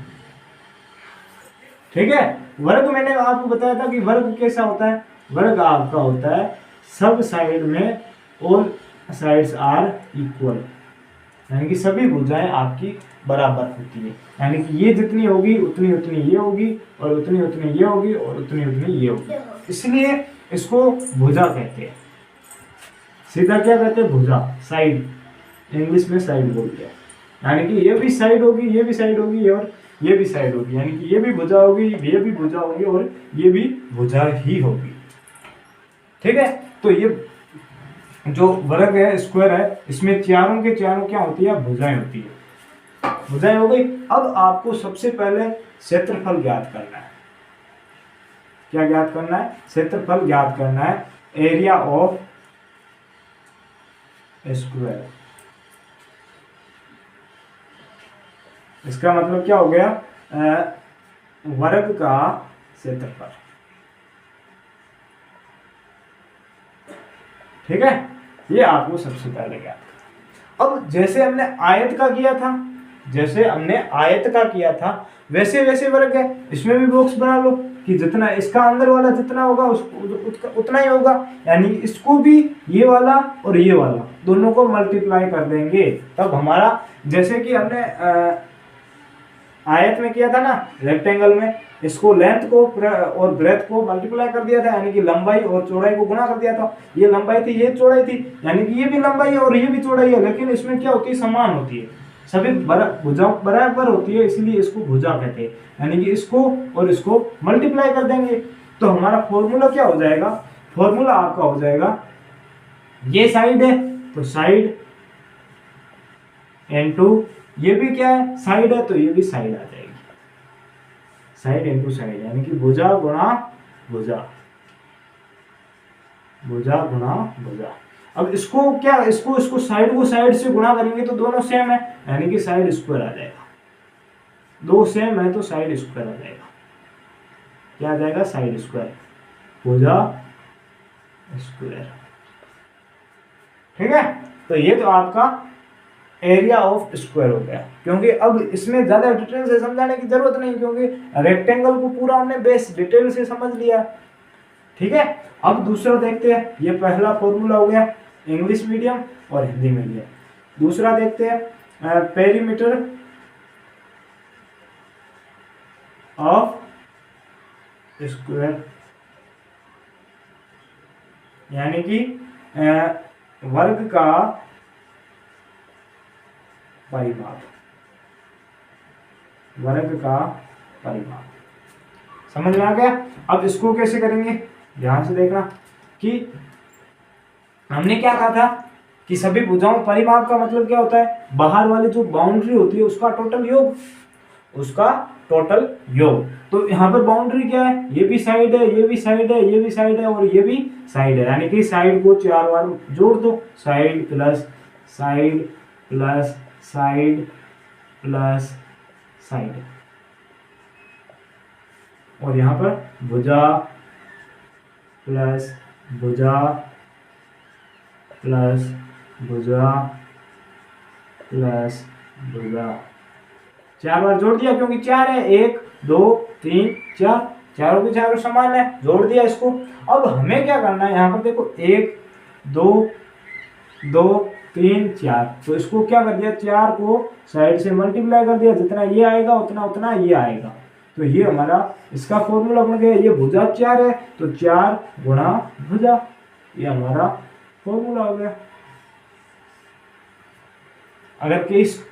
ठीक है, वर्ग मैंने आपको बताया था कि वर्ग कैसा होता है, वर्ग आपका होता है सब साइड में ऑल साइड्स आर इक्वल, यानी कि सभी भुजाएं आपकी बराबर होती है, यानी कि ये जितनी होगी उतनी उतनी ये होगी, और उतनी उतनी ये होगी, और उतनी उतनी ये होगी, इसलिए इसको भुजा कहते हैं। सीधा क्या कहते हैं? भुजा, साइड, इंग्लिश में साइड बोलते हैं। यानी कि ये भी साइड होगी, ये भी साइड होगी, और ये भी साइड होगी, यानी कि ये भी भुजा होगी, ये भी भुजा होगी, और ये भी भुजा ही होगी। ठीक है, तो ये जो वर्ग है, स्क्वायर है, इसमें चारों के चारों क्या होती है? भुजाएं होती है। भुजाएं हो गई। अब आपको सबसे पहले क्षेत्रफल ज्ञात करना है। क्या ज्ञात करना है? क्षेत्रफल ज्ञात करना है, एरिया ऑफ स्क्वायर। इसका मतलब क्या हो गया? वर्ग का क्षेत्रफल। ठीक है, ये आपको सबसे पहले ज्ञात करना। अब जैसे हमने आयत का किया था, वैसे वैसे वर्ग है, इसमें भी बॉक्स बना लो कि जितना इसका अंदर वाला जितना होगा उसको उतना ही होगा, यानी इसको भी ये वाला और ये वाला दोनों को मल्टीप्लाई कर देंगे, तब हमारा, जैसे कि हमने आयत में किया था ना, रेक्टेंगल में, इसको लेंथ को और ब्रेथ को मल्टीप्लाई कर दिया था, यानी कि लंबाई और चौड़ाई को गुणा कर दिया था। ये लंबाई थी, ये चौड़ाई थी, यानी कि ये भी लंबाई है और ये भी चौड़ाई है, लेकिन इसमें क्या होती है? समान होती है, सभी भुजा बराबर होती है, इसलिए इसको भुजा कहते हैं। यानी कि इसको और इसको मल्टीप्लाई कर देंगे, तो हमारा फॉर्मूला क्या हो जाएगा? फॉर्मूला आपका हो जाएगा, ये साइड है तो साइड इनटू, ये भी क्या है? साइड है, तो ये भी साइड आ जाएगी, साइड इनटू साइड, यानी कि भुजा गुणा भुजा, भुजा गुणा भुजा। अब इसको क्या, इसको साइड को साइड से गुणा करेंगे तो दोनों सेम है, यानी कि साइड स्क्वायर आ जाएगा। दो सेम है तो साइड स्क्वायर आ जाएगा। क्या आ जाएगा? साइड स्क्वायर, भुजा स्क्वायर। ठीक है, तो ये तो आपका एरिया ऑफ स्क्वायर हो गया। क्योंकि अब इसमें ज्यादा डिटेल से समझाने की जरूरत नहीं, क्योंकि रेक्टेंगल को पूरा हमने बेस डिटेल से समझ लिया। ठीक है, अब दूसरा देखते हैं। ये पहला फॉर्मूला हो गया इंग्लिश मीडियम और हिंदी मीडियम। दूसरा देखते हैं पेरीमीटर ऑफ स्क्वायर, यानी कि वर्ग का परिमाप, वर्ग का परिमाप। समझ में आ गया? अब इसको कैसे करेंगे, ध्यान से देखना कि हमने क्या कहा था कि सभी भुजाओं, परिमाप का मतलब क्या होता है? बाहर वाली जो बाउंड्री होती है उसका टोटल योग, उसका टोटल योग। तो यहाँ पर बाउंड्री क्या है? ये भी साइड है, ये भी साइड है, ये भी साइड है, और ये भी साइड है, यानी कि साइड को 4 बार जोड़ दो। Side plus side plus side plus side, और यहाँ पर भुजा प्लस भुजा प्लस भुजा प्लस भुजा, 4 बार जोड़ दिया, क्योंकि 4 है, 1 2 3 4, चारों के चारों समान है, जोड़ दिया इसको। अब हमें क्या करना है? यहाँ पर देखो 1 2 2 3 4, तो इसको क्या कर दिया? 4 को साइड से मल्टीप्लाई कर दिया, जितना ये आएगा उतना उतना ये आएगा, तो ये हमारा इसका फॉर्मूला बन गया। ये भुजा 4 है तो 4 गुणा भुजा, ये हमारा फॉर्मूला हो गया। अगर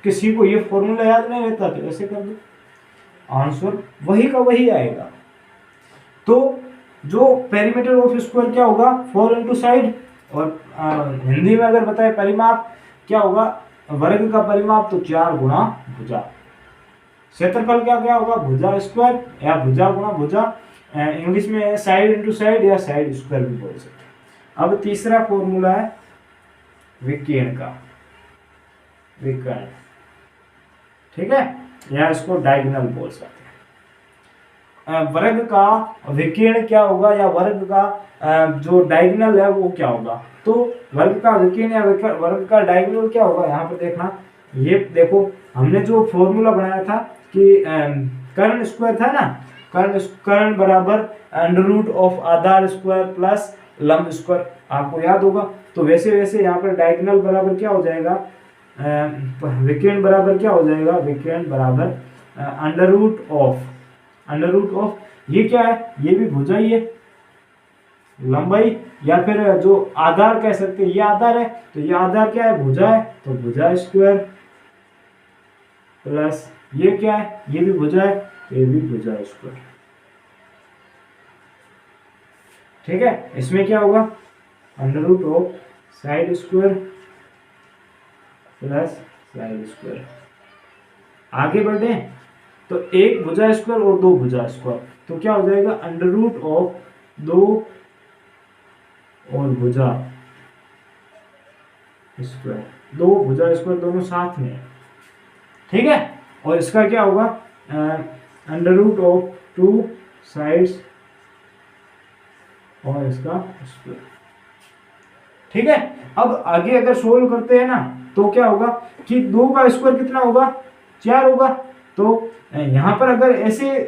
किसी को ये फॉर्मूला याद नहीं रहता तो ऐसे कर दो, आंसर वही का वही आएगा। तो जो पेरीमीटर ऑफ स्क्वायर क्या होगा? 4 इंटू साइड, और हिंदी में अगर बताए परिमाप क्या होगा? वर्ग का परिमाप, तो 4 गुणा भुजा। क्षेत्रफल क्या क्या होगा? भुजा स्क्वायर या भुजा गुणा भुजा, इंग्लिश में साइड इंटू साइड या साइड स्क्वायर भी बोल सकते हैं। अब तीसरा फॉर्मूला है विकर्ण का, विकर्ण। ठीक है, या इसको डायगोनल बोल सकते हैं। वर्ग का विकर्ण क्या होगा, या वर्ग का जो डायगोनल है वो क्या होगा? तो वर्ग का विकर्ण या वर्ग का डायगोनल क्या होगा? यहाँ पर देखना, ये देखो हमने जो फॉर्मूला बनाया था कि कर्ण स्क्वायर था ना, कर्ण बराबर अंडर रूट ऑफ आधार स्क्वायर प्लस लंब स्क्वायर, आपको याद होगा। तो वैसे वैसे यहाँ पर डायगोनल बराबर क्या हो जाएगा? विकर्ण बराबर क्या हो जाएगा, विकर्ण बराबर अंडर रूट ऑफ ये क्या है, ये भी भुजा ही है, लंबाई या फिर जो आधार कह सकते हैं, ये आधार है, तो ये आधार क्या है, भुजा है, तो भुजा स्क्वायर प्लस ये क्या है, ये भी भुजा है, तो ये भी भुजा स्क्वायर। ठीक है, इसमें क्या होगा, under root of side square plus side square. आगे बढ़े तो एक भुजा स्क्वायर और दो भुजा स्क्वायर, तो क्या हो जाएगा, अंडर रूट ऑफ दो और भुजा स्क्वायर, दो भुजा स्क्वायर दोनों साथ में। ठीक है, और इसका क्या होगा, under root of two sides और इसका स्क्वायर। ठीक है, अब आगे अगर सोल्व करते हैं ना तो क्या होगा कि दो का स्क्वायर कितना होगा, 4 होगा, तो यहां पर अगर ऐसे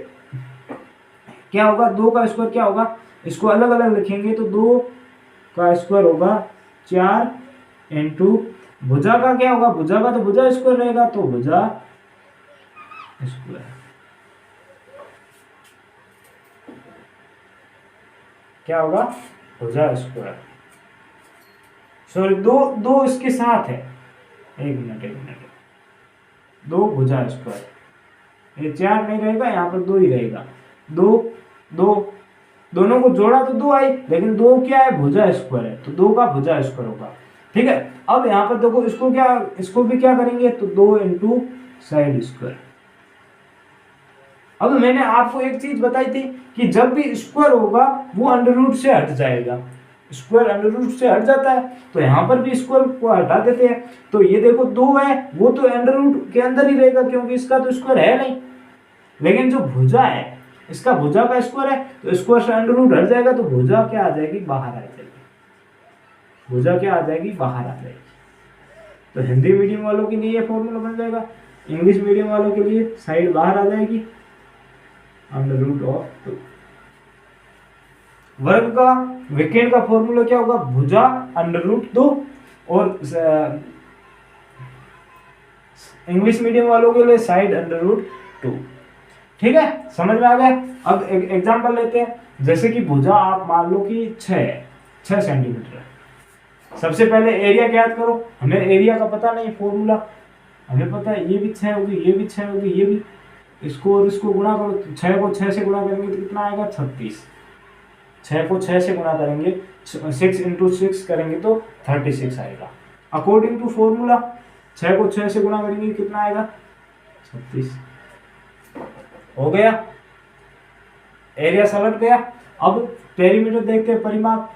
क्या होगा, दो का स्क्वायर क्या होगा, इसको अलग अलग लिखेंगे तो दो का स्क्वायर होगा 4 इंटू भुजा का क्या होगा, भुजा का तो भुजा स्क्वायर रहेगा, तो भुजा स्क्वायर। क्या होगा, भुजा स्क्वायर, सॉरी दो दो इसके साथ है, एक मिनट, दो भुजा स्क्वायर, ये 4 नहीं रहेगा, यहाँ पर 2 ही रहेगा, दो दो दोनों को जोड़ा तो 2 आई, लेकिन 2 क्या है, भुजा स्क्वायर है, तो 2 का भुजा स्क्वायर होगा। ठीक है, अब यहाँ पर देखो इसको भी क्या करेंगे, तो 2 इंटू साइड स्क्वायर। अब मैंने आपको एक चीज बताई थी कि जब भी स्क्वायर होगा वो अंडर रूट से हट जाएगा, स्क्वायर अंडर रूट से हट जाता है, तो यहाँ पर भी स्क्वायर को हटा देते हैं, तो ये देखो 2 है वो तो अंडर रूट के अंदर ही रहेगा क्योंकि इसका तो स्क्वायर है नहीं, लेकिन जो भुजा है इसका भुजा का स्क्वायर है, तो स्क्वायर से अंडर रूट हट जाएगा, तो भुजा क्या आ जाएगी, बाहर आ जाएगी, भुजा क्या आ जाएगी, बाहर आ जाएगी। तो हिंदी मीडियम वालों के लिए ये फॉर्मूला बन जाएगा, इंग्लिश मीडियम वालों के लिए साइड बाहर आ जाएगी, अंडर रूट ऑफ 2। वर्ग का विकर्ण का फॉर्मूला क्या होगा, भुजा अंडर रूट 2, और इंग्लिश मीडियम वालों के लिए साइड अंडर रूट 2। ठीक है, समझ में आ गया। अब एक एग्जांपल लेते हैं, जैसे कि भुजा आप मान लो कि 6 सेंटीमीटर है। सबसे पहले एरिया ज्ञात करो, हमें एरिया का पता नहीं, फॉर्मूला हमें पता है, ये भी 6 होगी, ये भी 6 होगी, ये भी, इसको और इसको गुणा करो, तो 6 को 6 से गुणा करेंगे तो कितना आएगा, 36। 6 को 6 से गुणा करेंगे, 6 इंटू 6 करेंगे तो 36 आएगा। अकॉर्डिंग टू फॉर्मूला 6 को 6 से गुणा करेंगे कितना आएगा, 36। हो गया, एरिया सलट गया। अब पेरीमीटर देखते हैं, परिमाप।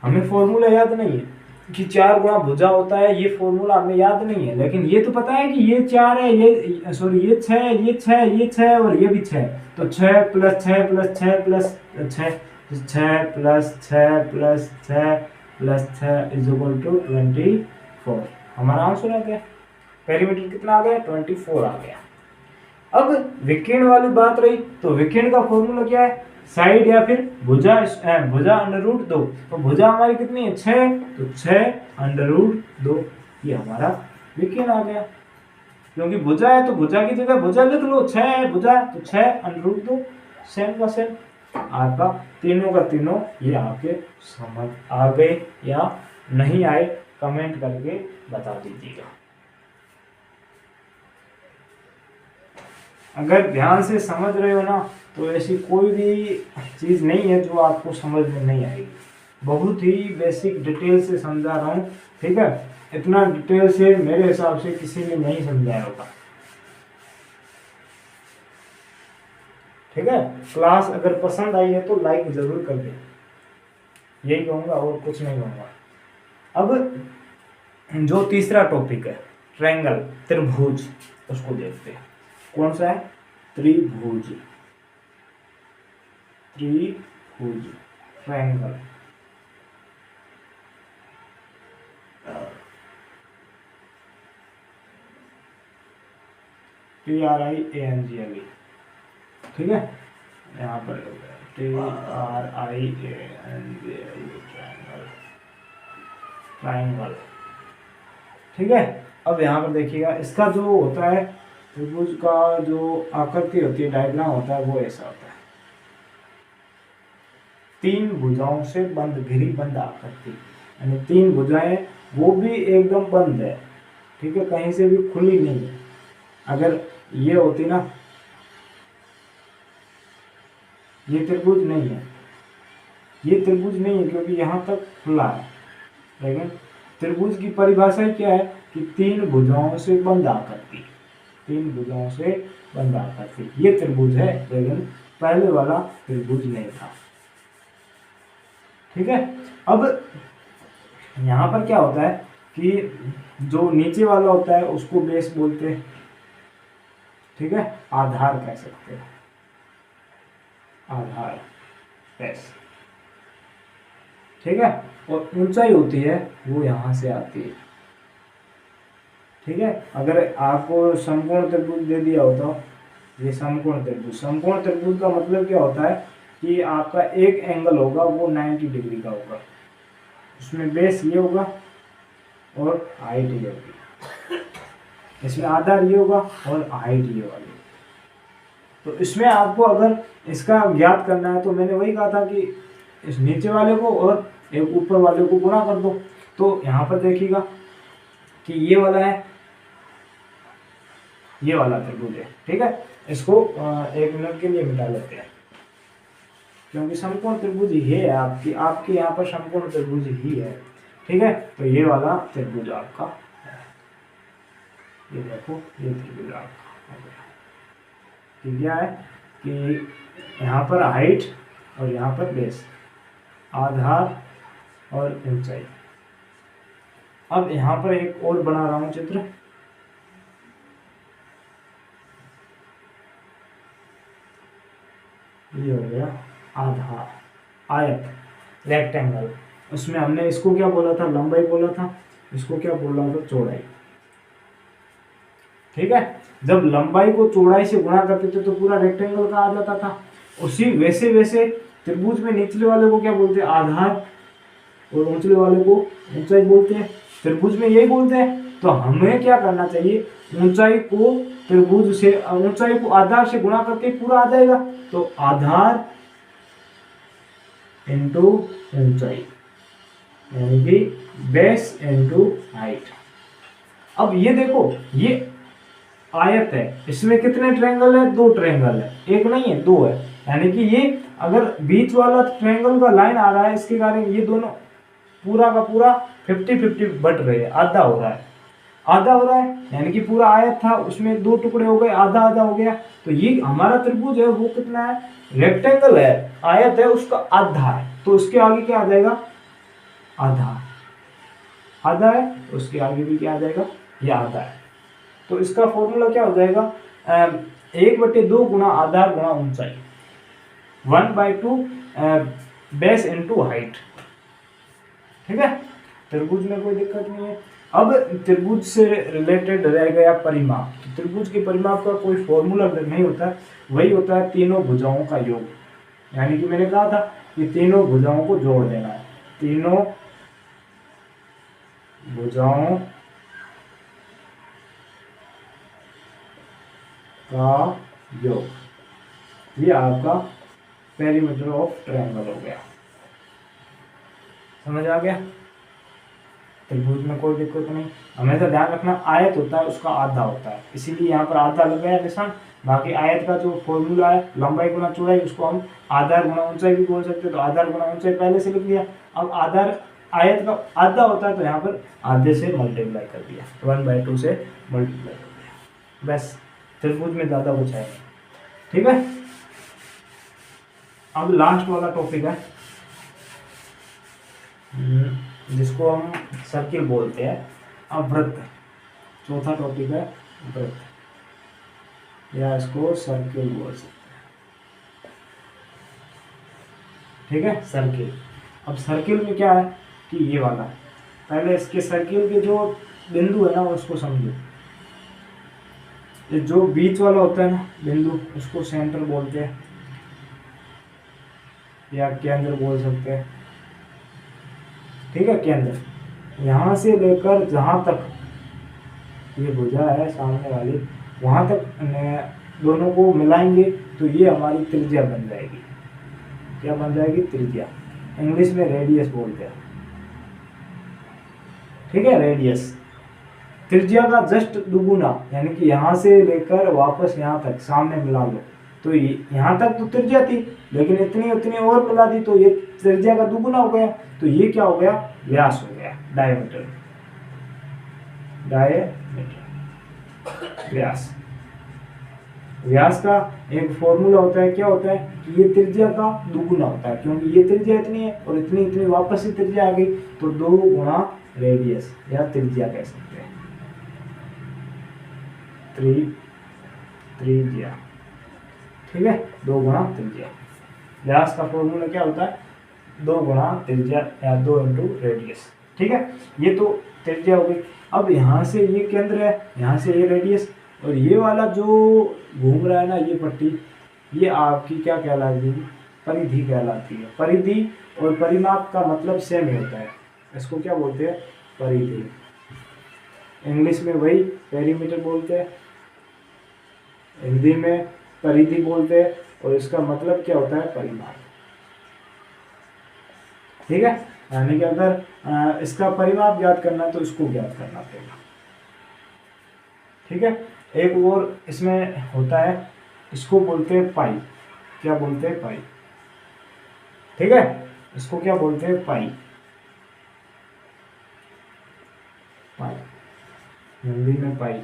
हमें फॉर्मूला याद नहीं है कि 4 गुणा भुजा होता है, ये फॉर्मूला हमें याद नहीं है, लेकिन ये तो पता है कि ये 4 है, ये सॉरी ये 6 है, ये 6 है, ये 6 है और ये भी 6 है, तो 6 plus 6 plus 6 plus 6, 6 plus 6 plus 6 plus 6 is equal to 24। हमारा आंसर आ गया, पेरीमीटर कितना आ गया, 24 आ गया। अब विकर्ण वाली बात रही, तो विकर्ण का फॉर्मूला क्या है, साइड या फिर भुजा अंडर रूट 2, तो भुजा हमारी कितनी है, 6, तो 6 अंडर रूट 2, ये हमारा विकर्ण आ गया। क्योंकि भुजा है तो भुजा की जगह भुजा लिख लो, 6 है भुजा, तो 6 अंडर रूट 2, सेम का सेम। आपका तीनों का तीनों ये आपके समझ आ गए या नहीं आए, कमेंट करके बता दीजिएगा। अगर ध्यान से समझ रहे हो ना, तो ऐसी कोई भी चीज़ नहीं है जो आपको समझ में नहीं आएगी। बहुत ही बेसिक डिटेल से समझा रहा हूँ, ठीक है। इतना डिटेल से मेरे हिसाब से किसी ने नहीं समझाया होगा, ठीक है। क्लास अगर पसंद आई है तो लाइक जरूर कर दें, यही कहूँगा और कुछ नहीं कहूँगा। अब जो तीसरा टॉपिक है ट्रायंगल, त्रिभुज, उसको देखते हैं। कौन सा है, त्रिभुज, त्रिभुज, ट्रायंगल। TRIANGLE, ठीक है। यहाँ पर TRIANGLE, ट्रायंगल, ट्रायंगल, ठीक है। अब यहाँ पर देखिएगा, इसका जो होता है त्रिभुज का जो आकृति होती है, डायग्राम होता है, वो ऐसा होता है, 3 भुजाओं से बंद, घिरी बंद आकृति, यानी 3 भुजाएं, वो भी एकदम बंद है, ठीक है, कहीं से भी खुली नहीं है। अगर ये होती ना, ये त्रिभुज नहीं है, ये त्रिभुज नहीं है क्योंकि यहाँ तक खुला है। लेकिन त्रिभुज की परिभाषा क्या है कि 3 भुजाओं से बंद आकृति, 3 भुजाओं से बंद आकृति, ये त्रिभुज है, लेकिन पहले वाला त्रिभुज नहीं था, ठीक है। अब यहाँ पर क्या होता है कि जो नीचे वाला होता है उसको बेस बोलते हैं, ठीक है, आधार कह सकते हैं, आधार, बेस, ठीक है। और ऊंचाई होती है वो यहाँ से आती है, ठीक है। अगर आपको समकोण त्रिभुज दे दिया होता, ये समकोण त्रिभुज, समकोण त्रिभुज का मतलब क्या होता है कि आपका एक एंगल होगा वो 90 डिग्री का होगा, उसमें बेस ये होगा और हाइट ये होगी, इसमें आधार ये होगा और हाइट ये वाली। तो इसमें आपको अगर इसका ज्ञात करना है तो मैंने वही कहा था कि इस नीचे वाले को और एक ऊपर वाले को गुणा कर दो। तो यहाँ पर देखिएगा कि ये वाला है, ये वाला त्रिभुज है, ठीक है। इसको 1 मिनट के लिए मिटा लेते हैं क्योंकि समकोण त्रिभुज ही है आपके यहाँ पर समकोण त्रिभुज ही है, ठीक है। तो ये वाला त्रिभुज आपका है, ये देखो, ये त्रिभुज आपका हो गया। कि क्या है कि यहाँ पर हाइट और यहाँ पर बेस, आधार और ऊंचाई। अब यहाँ पर एक और बना रहा हूं चित्र, ये हो गया आधार, आयत, रेक्टेंगल। उसमें हमने इसको क्या बोला था, लंबाई बोला था, इसको क्या बोला था, चौड़ाई, ठीक है। जब लंबाई को चौड़ाई से गुणा करते थे तो पूरा रेक्टेंगल का आ जाता था। उसी वैसे वैसे त्रिभुज में निचले वाले को क्या बोलते हैं, आधार, और ऊंचले वाले को ऊंचाई बोलते हैं। त्रिभुज में यही बोलते हैं। तो हमें क्या करना चाहिए, ऊंचाई को त्रिभुज से, ऊंचाई को आधार से गुणा करके पूरा आ जाएगा। तो आधार इंटू ऊंचाई, यानी कि बेस इंटू हाइट। अब ये देखो, ये आयत है, इसमें कितने ट्रायंगल है, 2 ट्रायंगल है, एक नहीं है 2 है। यानी कि ये अगर बीच वाला ट्रायंगल का लाइन आ रहा है, इसके कारण ये दोनों पूरा का पूरा 50-50 बट रहे हैं, आधा हो रहा है, आधा हो रहा है। यानी कि पूरा आयत था, उसमें 2 टुकड़े हो गए, आधा आधा हो गया। तो ये हमारा त्रिभुज है वो कितना है, रेक्टेंगल है, आयत है, उसका आधा है। तो उसके आगे क्या आ जाएगा, आधा, आधा है, उसके आगे भी क्या आ जाएगा, ये आधा है। तो इसका फॉर्मूला क्या हो जाएगा, 1/2 गुणा आधार गुणा ऊंचाई, 1/2 बेस इंटू हाइट, ठीक है। त्रिभुज में कोई दिक्कत नहीं है। अब त्रिभुज से रिलेटेड रह गया परिमाप। तो त्रिभुज के परिमाप का कोई फॉर्मूला नहीं होता, वही होता है तीनों भुजाओं का योग। यानी कि मैंने कहा था कि तीनों भुजाओं को जोड़ देना है, तीनों भुजाओं का योग, ये आपका पेरीमीटर ऑफ ट्रायंगल हो गया। समझ आ गया। त्रिभुज में कोई दिक्कत नहीं। हमेशा ध्यान रखना, आयत होता है उसका आधा होता है, इसीलिए यहाँ पर आधा लग गया निशान। बाकी आयत का जो फॉर्मूला है लंबाई गुना चौड़ाई, उसको हम आधार गुना ऊंचाई भी बोल सकते हैं। तो आधार गुना ऊंचाई पहले से लिख दिया। अब आधार आयत का आधा होता है तो यहाँ पर आधे से मल्टीप्लाई कर दिया, 1/2 से मल्टीप्लाई कर दिया, बस। त्रिभुज में ज़्यादा कुछ है, ठीक है। अब लास्ट वाला टॉपिक है जिसको हम सर्किल बोलते हैं, अब वृत्त। चौथा टॉपिक है वृत्त, या इसको सर्किल बोल सकते हैं, ठीक है, सर्किल। अब सर्किल में क्या है कि ये वाला, पहले इसके सर्किल के जो बिंदु है ना उसको समझो। ये जो बीच वाला होता है ना बिंदु, उसको सेंटर बोलते हैं या केंद्र बोल सकते हैं, ठीक है, केंद्र। यहाँ से लेकर जहाँ तक ये भुजा है सामने वाली, वहाँ तक दोनों को मिलाएंगे तो ये हमारी त्रिज्या बन जाएगी। क्या बन जाएगी? त्रिज्या। इंग्लिश में रेडियस बोलते हैं, ठीक है, रेडियस। त्रिज्या का जस्ट दुगुना, यानी कि यहाँ से लेकर वापस यहाँ तक सामने मिला लो तो यहाँ तक तो त्रिज्या थी, लेकिन इतनी उतनी और मिला दी तो ये त्रिज्या का दुगुना हो गया। तो ये क्या हो गया? व्यास हो गया, डायमीटर। डायमीटर, व्यास। व्यास का एक फॉर्मूला होता है, क्या होता है कि ये त्रिज्या का दुगुना होता है, क्योंकि ये त्रिज्या इतनी है और इतनी इतनी वापस से त्रिज्या आ गई, तो 2 गुणा रेडियस या त्रिज्या कह सकते हैं। त्रिज्या, ठीक है, 2 गुणा त्रिज्या। व्यास का फॉर्मूला क्या होता है? 2 गुणा त्रिज्या या 2 इंटू रेडियस, ठीक है। ये तो त्रिज्या हो गई। अब यहाँ से ये केंद्र है, यहाँ से ये रेडियस, और ये वाला जो घूम रहा है ना, ये पट्टी, ये आपकी क्या कहलाती है? परिधि कहलाती है। परिधि और परिमाप का मतलब सेम ही होता है, इसको क्या बोलते हैं? परिधि। इंग्लिश में वही पेरीमीटर बोलते हैं, हिंदी में परिधि बोलते हैं, और इसका मतलब क्या होता है? परिमाप, ठीक है। यानी कि अगर इसका परिमाप ज्ञात करना तो इसको ज्ञात करना पड़ेगा, ठीक है। एक और इसमें होता है, इसको बोलते हैं पाई। क्या बोलते हैं? पाई, ठीक है। इसको क्या बोलते हैं? पाई। पाई, हिंदी में पाई।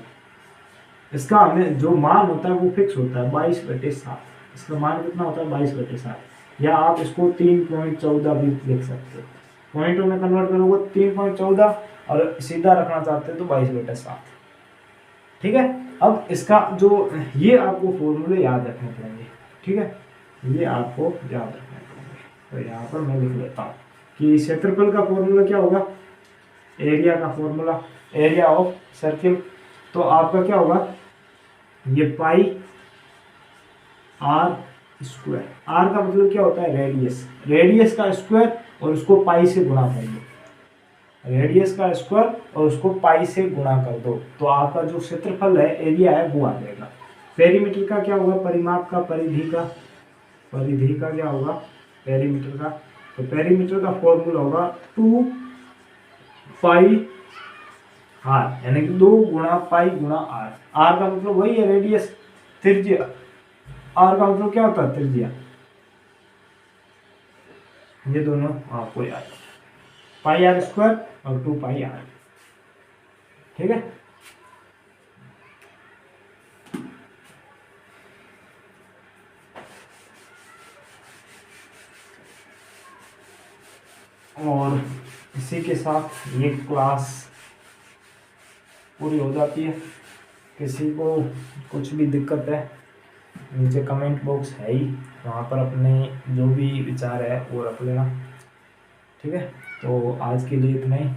इसका हमें जो मान होता है वो फिक्स होता है 22/7। इसका मान कितना होता है? 22/7, या आप इसको 3.14 भी लिख सकते हो। पॉइंटों में कन्वर्ट करोगे 3.14, और सीधा रखना चाहते हो तो 22/7, ठीक है। अब इसका जो ये आपको फॉर्मूले याद रखने पड़ेंगे, ठीक है, ये आपको याद रखने पड़ेंगे। तो यहाँ पर मैं लिख लेता हूँ कि क्षेत्रफल का फॉर्मूला क्या होगा? एरिया का फॉर्मूला, एरिया ऑफ सर्किल। तो आपका क्या होगा? ये पाई r स्क्वायर। r का मतलब क्या होता है? रेडियस। रेडियस का स्क्वायर और उसको पाई से गुणा कर दो, रेडियस का स्क्वायर और उसको पाई से गुणा कर दो, तो आपका जो क्षेत्रफल है, एरिया है, वो आ जाएगा। पेरीमीटर का क्या होगा? परिमाप का, परिधि का। परिधि का क्या होगा? पेरीमीटर का। तो पेरीमीटर का फॉर्मूला होगा 2 पाई r, यानी कि 2 गुणा पाई गुणा r। r का मतलब वही है रेडियस, त्रिज्या। r का मतलब क्या होता है? त्रिज्या। ये दोनों आपको याद है, पाई r स्क्वायर और 2 पाई r, ठीक है। और इसी के साथ ये क्लास पूरी हो जाती है। किसी को कुछ भी दिक्कत है, नीचे कमेंट बॉक्स है ही, वहाँ पर अपने जो भी विचार है वो रख लेना, ठीक है। तो आज के लिए इतना ही।